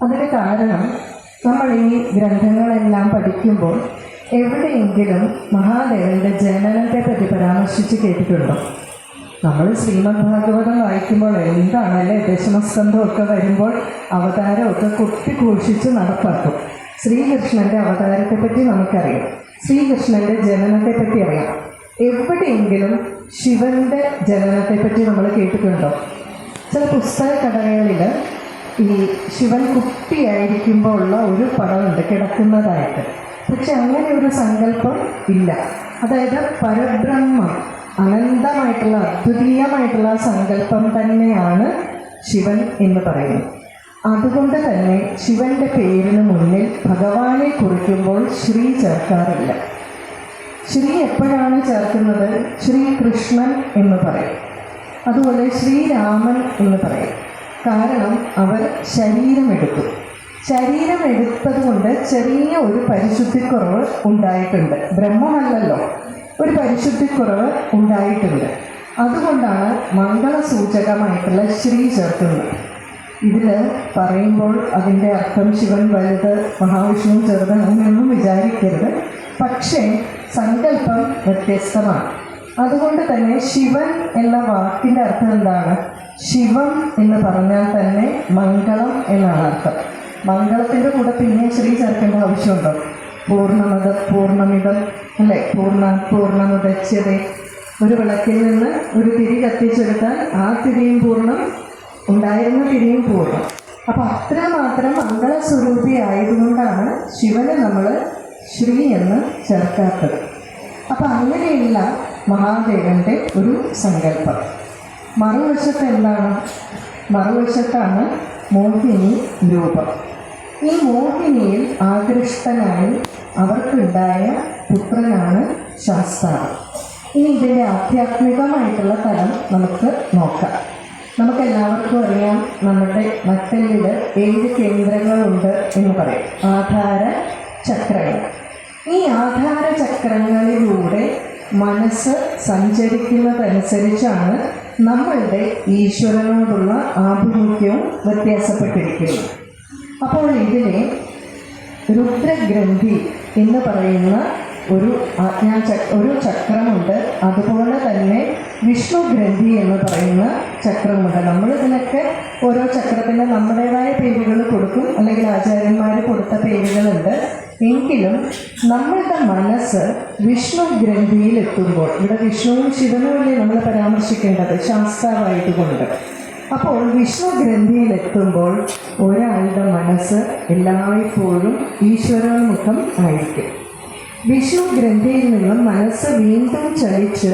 അതിന് കാരണം നമ്മൾ ഈ ഗ്രന്ഥങ്ങളെല്ലാം പഠിക്കുമ്പോൾ എവിടെയെങ്കിലും മഹാദേവന്റെ ജനനത്തെ പറ്റി പരാമർശിച്ച് കേട്ടിട്ടുണ്ടോ? നമ്മൾ ശ്രീമദ് ഭാഗവതം വായിക്കുമ്പോൾ എന്താണല്ലേ ദശമസ്കന്ധമൊക്കെ വരുമ്പോൾ അവതാരമൊക്കെ കുത്തിഘോഷിച്ച് നടപ്പാക്കും. ശ്രീകൃഷ്ണന്റെ അവതാരത്തെപ്പറ്റി നമുക്കറിയാം, ശ്രീകൃഷ്ണന്റെ ജനനത്തെപ്പറ്റി അറിയാം. എവിടെയെങ്കിലും ശിവന്റെ ജനനത്തെപ്പറ്റി നമ്മൾ കേട്ടിട്ടുണ്ടോ? ചില പുസ്തക കടകളിൽ ഈ ശിവൻ കുട്ടിയായിരിക്കുമ്പോൾ ഉള്ള ഒരു പടമുണ്ട് കിടക്കുന്നതായിട്ട്. പക്ഷെ അങ്ങനെ ഒരു സങ്കല്പം ഇല്ല. അതായത് പരബ്രഹ്മം, അനന്തമായിട്ടുള്ള അദ്വിതീയമായിട്ടുള്ള സങ്കല്പം തന്നെയാണ് ശിവൻ എന്ന് പറയുന്നത്. അതുകൊണ്ട് തന്നെ ശിവന്റെ പേരിന് മുന്നിൽ ഭഗവാനെ കുറിക്കുമ്പോൾ ശ്രീ ചേർക്കാറില്ല. ശ്രീ എപ്പോഴാണ് ചേർക്കുന്നത്? ശ്രീകൃഷ്ണൻ എന്ന് പറയും, അതുപോലെ ശ്രീരാമൻ എന്ന് പറയും. കാരണം അവർ ശരീരമെടുത്തു. ശരീരമെടുത്തത് കൊണ്ട് ചെറിയ ഒരു പരിശുദ്ധിക്കുറവ് ഉണ്ടായിട്ടുണ്ട്. ബ്രഹ്മമല്ലല്ലോ, ഒരു പരിശുദ്ധിക്കുറവ് ഉണ്ടായിട്ടുണ്ട്. അതുകൊണ്ടാണ് മംഗളസൂചകമായിട്ടുള്ള ശ്രീ ചേർക്കുന്നത്. ഇതിൽ പറയുമ്പോൾ അതിൻ്റെ അർത്ഥം ശിവൻ വലുത് മഹാവിഷ്ണു ചെറുത് അങ്ങനെയൊന്നും വിചാരിക്കരുത്. പക്ഷേ സങ്കല്പം വ്യത്യസ്തമാണ്. അതുകൊണ്ട് തന്നെ ശിവൻ എന്ന വാക്കിൻ്റെ അർത്ഥം എന്താണ്? ശിവം എന്ന് പറഞ്ഞാൽ തന്നെ മംഗളം എന്നാണ് അർത്ഥം. മംഗളത്തിൻ്റെ കൂടെ പിന്നെ ശ്രീ ചേർക്കേണ്ട ആവശ്യമുണ്ടോ? പൂർണ്ണമത പൂർണ്ണമിതം അല്ലേ, പൂർണ്ണമുദച്യത. ഒരു വിളക്കിൽ നിന്ന് ഒരു തിരി കത്തിച്ചെടുത്താൽ ആ തിരിയും പൂർണ്ണം, ഉണ്ടായിരുന്ന തിരിയും പൂർണ്ണം. അപ്പം അത്രമാത്രം മംഗളസ്വരൂപി ആയതുകൊണ്ടാണ് ശിവനെ നമ്മൾ ശ്രീ എന്ന് ചേർക്കാത്തത്. അപ്പം അങ്ങനെയുള്ള മഹാദേവന്റെ ഒരു സങ്കല്പം. മറുവശത്ത് എന്താണ്? മറുവശത്താണ് മോഹിനി രൂപം. ഈ മോഹിനിയിൽ ആകൃഷ്ടനായി അവർക്കുണ്ടായ പുത്രനാണ് ശാസ്താവ്. ഇനി ഇതിൻ്റെ ആധ്യാത്മികമായിട്ടുള്ള തലം നമുക്ക് നോക്കാം. നമുക്കെല്ലാവർക്കും അറിയാം, നമ്മുടെ നട്ടെല്ലിൽ 7 കേന്ദ്രങ്ങളുണ്ട് എന്ന് പറയും, ആധാര ചക്രങ്ങൾ. ഈ ആധാര ചക്രങ്ങളിലൂടെ മനസ്സ് സഞ്ചരിക്കുന്നതനുസരിച്ചാണ് നമ്മളുടെ ഈശ്വരനോടുള്ള ആഭിമുഖ്യവും വ്യത്യാസപ്പെട്ടിരിക്കുന്നത്. അപ്പോൾ ഇതിനെ രുദ്രഗ്രന്ഥി എന്ന് പറയുന്ന ഒരു ഒരു ചക്രമുണ്ട്. അതുപോലെ തന്നെ വിഷ്ണു ഗ്രന്ഥി എന്ന് പറയുന്ന ചക്രമുണ്ട്. നമ്മളിതിനൊക്കെ ഓരോ ചക്രത്തിന് നമ്മുടേതായ പേരുകൾ കൊടുക്കും, അല്ലെങ്കിൽ ആചാര്യന്മാർ കൊടുത്ത പേരുകളുണ്ട്. എങ്കിലും നമ്മളുടെ മനസ്സ് വിഷ്ണു ഗ്രന്ഥിയിൽ എത്തുമ്പോൾ, ഇവിടെ വിഷ്ണുവും ശിവനുമല്ലേ നമ്മൾ പരാമർശിക്കേണ്ടത് ശാസ്താവായതുകൊണ്ട്. അപ്പോൾ വിഷ്ണു ഗ്രന്ഥിയിലെത്തുമ്പോൾ ഒരാളുടെ മനസ്സ് എല്ലായ്പ്പോഴും ഈശ്വരോന്മുഖം ആയിരിക്കും. വിഷ്ണു ഗ്രന്ഥിയിൽ നിന്നും മനസ്സ് വീണ്ടും ചലിച്ച്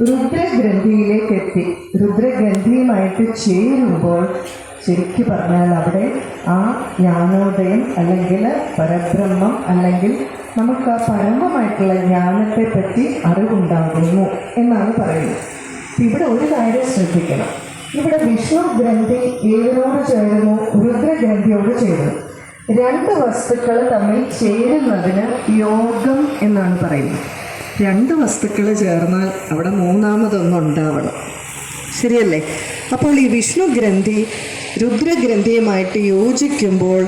രുദ്രഗ്രന്ഥിയിലേക്ക് എത്തി. രുദ്രഗ്രന്ഥിയുമായിട്ട് ചേരുമ്പോൾ ശരിക്കും പറഞ്ഞാൽ അവിടെ ആ ജ്ഞാനോദയം അല്ലെങ്കിൽ പരബ്രഹ്മം അല്ലെങ്കിൽ നമുക്ക് ആ പരമമായിട്ടുള്ള ജ്ഞാനത്തെ പറ്റി അറിവുണ്ടാകുന്നു എന്നാണ് പറയുന്നത്. ഇവിടെ ഒരു കാര്യം ശ്രദ്ധിക്കണം. ഇവിടെ വിഷ്ണു ഗ്രന്ഥി ഏതിനോട് ചേരുന്നു? രുദ്രഗ്രന്ഥിയോട് ചേരുന്നു. 2 വസ്തുക്കൾ തമ്മിൽ ചേരുന്നതിന് യോഗം എന്നാണ് പറയുന്നത്. 2 വസ്തുക്കൾ ചേർന്നാൽ അവിടെ മൂന്നാമതൊന്നും ഉണ്ടാവണം, ശരിയല്ലേ? അപ്പോൾ ഈ വിഷ്ണു ഗ്രന്ഥി രുദ്രഗ്രന്ഥിയുമായിട്ട് യോജിക്കുമ്പോൾ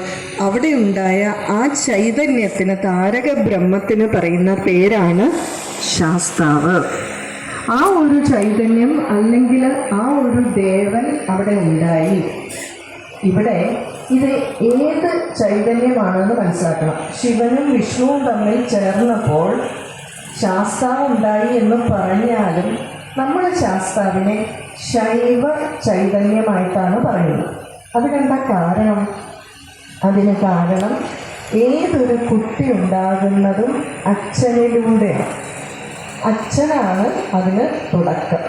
അവിടെ ഉണ്ടായ ആ ചൈതന്യത്തിന്, താരക ബ്രഹ്മത്തിന് പറയുന്ന പേരാണ് ശാസ്താവ്. ആ ഒരു ചൈതന്യം അല്ലെങ്കിൽ ആ ഒരു ദേവൻ അവിടെ ഉണ്ടായി. ഇവിടെ ഇത് ഏത് ചൈതന്യമാണെന്ന് മനസ്സിലാക്കണം. ശിവനും വിഷ്ണുവും തമ്മിൽ ചേർന്നപ്പോൾ ശാസ്താവ് ഉണ്ടായി എന്ന് പറഞ്ഞാലും നമ്മൾ ശാസ്താവിനെ ശൈവ ചൈതന്യമായിട്ടാണ് പറയുന്നത്. അതിനെന്താ കാരണം? അതിന് കാരണം ഏതൊരു കുട്ടി ഉണ്ടാകുന്നതും അച്ഛനിലൂടെയാണ്. അച്ഛനാണ് അതിന് തുടക്കം.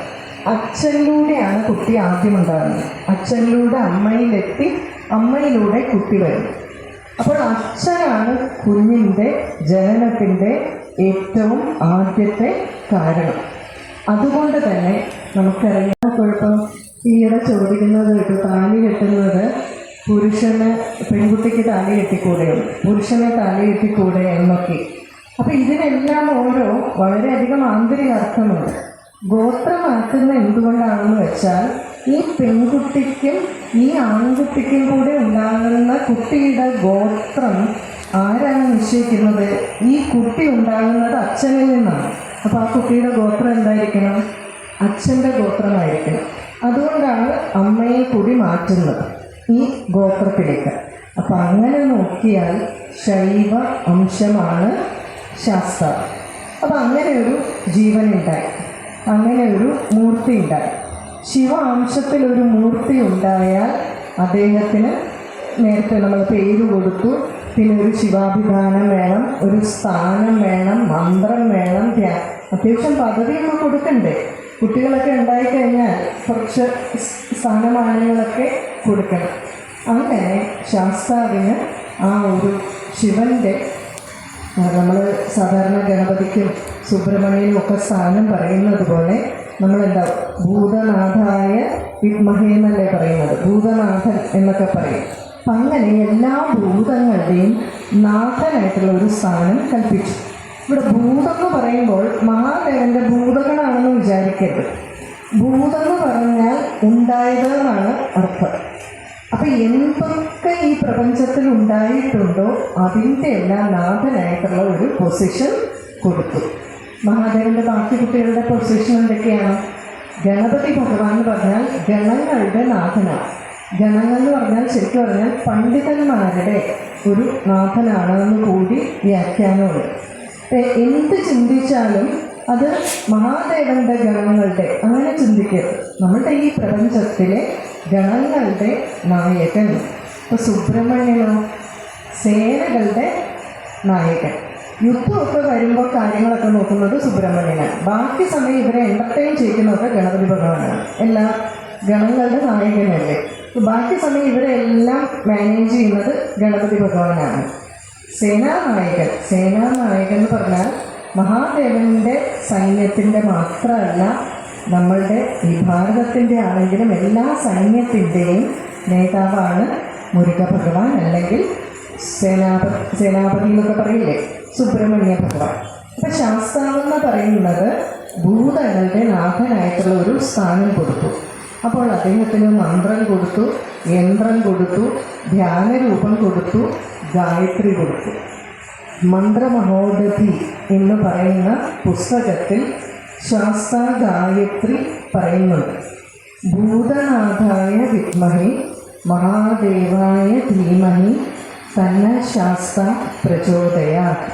അച്ഛനിലൂടെയാണ് കുട്ടി ആദ്യം ഉണ്ടാകുന്നത്. അച്ഛനിലൂടെ അമ്മയിലെത്തി, അമ്മയിലൂടെ കുട്ടി വരും. അപ്പോൾ അച്ഛനാണ് കുഞ്ഞിൻ്റെ ജനനത്തിൻ്റെ ഏറ്റവും ആദ്യത്തെ കാരണം. അതുകൊണ്ട് തന്നെ നമുക്കറിയാം, കുഴപ്പം ഈയിടെ ചോദിക്കുന്നത് കേട്ടു, താലി കെട്ടുന്നത് പുരുഷന്, പെൺകുട്ടിക്ക് താലി കെട്ടിക്കൂടെയോ, പുരുഷനെ താലി കെട്ടിക്കൂടെ എന്നൊക്കെ. അപ്പം ഇതിനെല്ലാം ഓരോ വളരെയധികം ആന്തരിക അർത്ഥമുണ്ട്. ഗോത്രമാക്കുന്ന എന്തുകൊണ്ടാണെന്ന് വെച്ചാൽ ഈ പെൺകുട്ടിക്കും ഈ ആൺകുട്ടിക്കും കൂടെ ഉണ്ടാകുന്ന കുട്ടിയുടെ ഗോത്രം ആരാണ് നിശ്ചയിക്കുന്നത്? ഈ കുട്ടി ഉണ്ടാകുന്നത് അച്ഛനിൽ നിന്നാണ്. അപ്പോൾ ആ കുട്ടിയുടെ ഗോത്രം എന്തായിരിക്കണം? അച്ഛൻ്റെ ഗോത്രമായിരിക്കണം. അതുകൊണ്ടാണ് അമ്മയെ കൂടി മാറ്റുന്നത് ഈ ഗോത്രത്തിലേക്ക്. അപ്പം അങ്ങനെ നോക്കിയാൽ ശൈവ അംശമാണ് ശാസ്താവ്. അപ്പം അങ്ങനെ ഒരു ജീവനുണ്ടായി, അങ്ങനെ ഒരു മൂർത്തി ഉണ്ടായി. ശിവ അംശത്തിലൊരു മൂർത്തി ഉണ്ടായാൽ അദ്ദേഹത്തിന് നേരത്തെ നമ്മൾ പേര് കൊടുത്തു. പിന്നെ ഒരു ശിവാഭിധാനം വേണം, ഒരു സ്ഥാനം വേണം, മന്ത്രം വേണം, അത്യാവശ്യം പദവിയൊക്കെ കൊടുക്കണ്ടേ? കുട്ടികളൊക്കെ ഉണ്ടായിക്കഴിഞ്ഞാൽ കുറച്ച് സ്ഥാനമാനങ്ങളൊക്കെ കൊടുക്കണം. അങ്ങനെ ശാസ്താവിന് ആ ഒരു ശിവൻ്റെ, നമ്മൾ സാധാരണ ഗണപതിക്കും സുബ്രഹ്മണ്യനും ഒക്കെ സ്ഥാനം പറയുന്നത് പോലെ നമ്മളെന്താ ഭൂതനാഥായ വിദ്മഹേ എന്നല്ലേ പറയുന്നത്, ഭൂതനാഥൻ എന്നൊക്കെ പറയും. അപ്പം അങ്ങനെ എല്ലാ ഭൂതങ്ങളുടെയും നാഥനായിട്ടുള്ള ഒരു സ്ഥാനം കൽപ്പിച്ചു. ഇവിടെ ഭൂതം എന്ന് പറയുമ്പോൾ മഹാദേവന്റെ ഭൂതഗണാണെന്ന് വിചാരിക്കരുത്. ഭൂതം എന്ന് പറഞ്ഞാൽ ഉണ്ടായതെന്നാണ് അർത്ഥം. അപ്പം എന്തൊക്കെ ഈ പ്രപഞ്ചത്തിൽ ഉണ്ടായിട്ടുണ്ടോ അതിൻ്റെ എല്ലാം നാഥനായിട്ടുള്ള ഒരു പൊസിഷൻ കൊടുത്തു. മഹാദേവന്റെ ബാക്കി കുട്ടികളുടെ പൊസിഷൻ എന്തൊക്കെയാണ്? ഗണപതി ഭഗവാൻ എന്ന് പറഞ്ഞാൽ ഗണങ്ങളുടെ നാഥനാണ്. ഗണങ്ങൾ എന്ന് പറഞ്ഞാൽ ശരിക്കും പറഞ്ഞാൽ പണ്ഡിതന്മാരുടെ ഒരു നാഥനാണെന്ന് കൂടി വ്യാഖ്യാനമുണ്ട്. എന്ത് ചിന്തിച്ചാലും അത് മഹാദേവന്റെ ഗണങ്ങളുടെ അങ്ങനെ ചിന്തിക്കരുത്. നമ്മുടെ ഈ പ്രപഞ്ചത്തിലെ ഗണങ്ങളുടെ നായകൻ. ഇപ്പോൾ സുബ്രഹ്മണ്യനോ സേനകളുടെ നായകൻ. യുദ്ധമൊക്കെ വരുമ്പോൾ കാര്യങ്ങളൊക്കെ നോക്കുന്നത് സുബ്രഹ്മണ്യനാണ്. ബാക്കി സമയം ഇവരെ എൻ്റർടൈൻ ചെയ്യുന്നതൊക്കെ ഗണപതി ഭഗവാനാണ്. എല്ലാ ഗണങ്ങളുടെ നായകനല്ലേ. ബാക്കി സമയം ഇവരെല്ലാം മാനേജ് ചെയ്യുന്നത് ഗണപതി ഭഗവാനാണ്. സേനാനായകൻ എന്ന് പറഞ്ഞാൽ മഹാദേവന്റെ സൈന്യത്തിൻ്റെ മാത്രമല്ല, നമ്മളുടെ ഈ ഭാരതത്തിൻ്റെ ആണെങ്കിലും എല്ലാ സൈന്യത്തിൻ്റെയും നേതാവാണ് മുരുക ഭഗവാൻ, അല്ലെങ്കിൽ സേനാപതി എന്നൊക്കെ പറയില്ലേ, സുബ്രഹ്മണ്യ ഭഗവാൻ. അപ്പം ശാസ്താവെന്ന് പറയുന്നത് ഭൂതങ്ങളുടെ നാഥനായിട്ടുള്ള ഒരു സ്ഥാനം കൊടുത്തു. അപ്പോൾ അദ്ദേഹത്തിന് മന്ത്രം കൊടുത്തു, യന്ത്രം കൊടുത്തു, ധ്യാനരൂപം കൊടുത്തു, ഗായത്രി കൊടുത്തു. മന്ത്രമഹോദധി എന്ന് പറയുന്ന പുസ്തകത്തിൽ ശാസ്താ ഗായത്രി പറയുന്നുണ്ട്. ഭൂതനാഥായ വിദ്മഹേ മഹാദേവായ ധീമഹി തന്ന ശാസ്ത പ്രചോദയാത്.